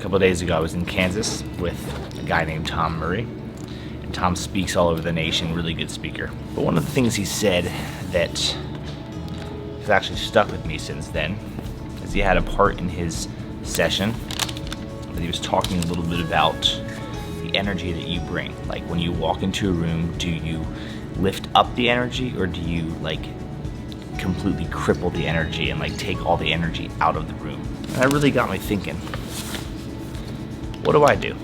couple of days ago, I was in Kansas with a guy named Tom Murray. And Tom speaks all over the nation, really good speaker. But one of the things he said that has actually stuck with me since then is he had a part in his session that he was talking a little bit about the energy that you bring. Like when you walk into a room, do you lift up the energy, or do you like completely cripple the energy and like take all the energy out of the room? And that really got me thinking, what do I do?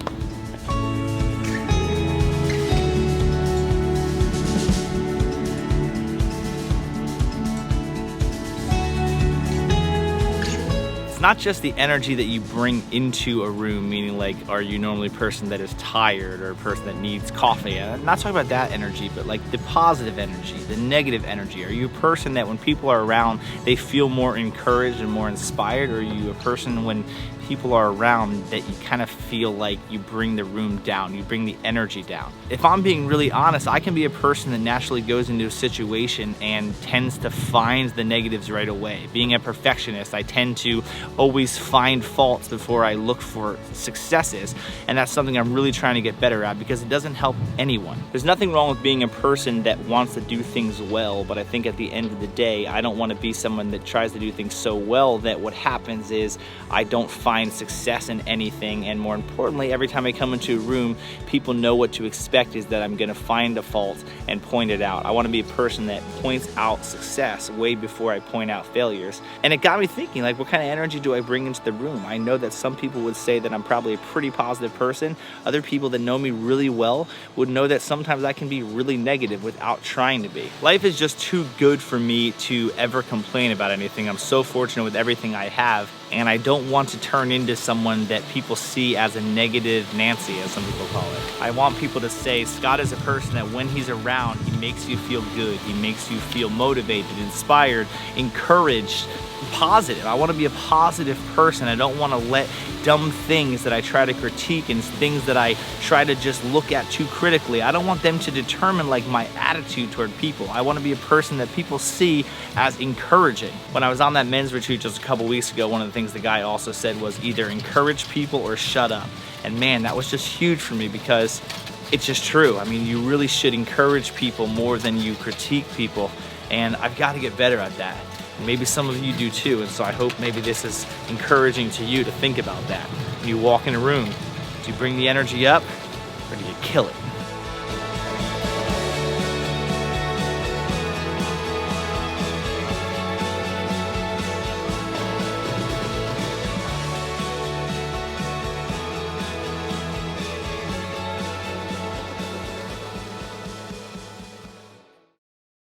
It's not just the energy that you bring into a room, meaning like, are you normally a person that is tired or a person that needs coffee? I'm not talking about that energy, but like the positive energy, the negative energy. Are you a person that when people are around, they feel more encouraged and more inspired? Or are you a person when people are around that you kind of feel like you bring the room down, you bring the energy down? If I'm being really honest, I can be a person that naturally goes into a situation and tends to find the negatives right away. Being a perfectionist, I tend to always find faults before I look for successes, and that's something I'm really trying to get better at because it doesn't help anyone. There's nothing wrong with being a person that wants to do things well, but I think at the end of the day, I don't want to be someone that tries to do things so well that what happens is I don't find success in anything, and more importantly, every time I come into a room, people know what to expect is that I'm going to find a fault and point it out. I want to be a person that points out success way before I point out failures. And it got me thinking, like, what kind of energy do I bring into the room? I know that some people would say that I'm probably a pretty positive person. Other people that know me really well would know that sometimes I can be really negative without trying to be. Life is just too good for me to ever complain about anything. I'm so fortunate with everything I have, and I don't want to turn into someone that people see as a negative Nancy, as some people call it. I want people to say, Scott is a person that when he's around, he makes you feel good. He makes you feel motivated, inspired, encouraged, positive. I want to be a positive person. I don't want to let dumb things that I try to critique and things that I try to just look at too critically, I don't want them to determine like my attitude toward people. I want to be a person that people see as encouraging. When I was on that men's retreat just a couple weeks ago, one of the things the guy also said was either encourage people or shut up. And man, that was just huge for me because it's just true. I mean, you really should encourage people more than you critique people. And I've got to get better at that. Maybe some of you do too, and so I hope maybe this is encouraging to you to think about that. When you walk in a room, do you bring the energy up or do you kill it?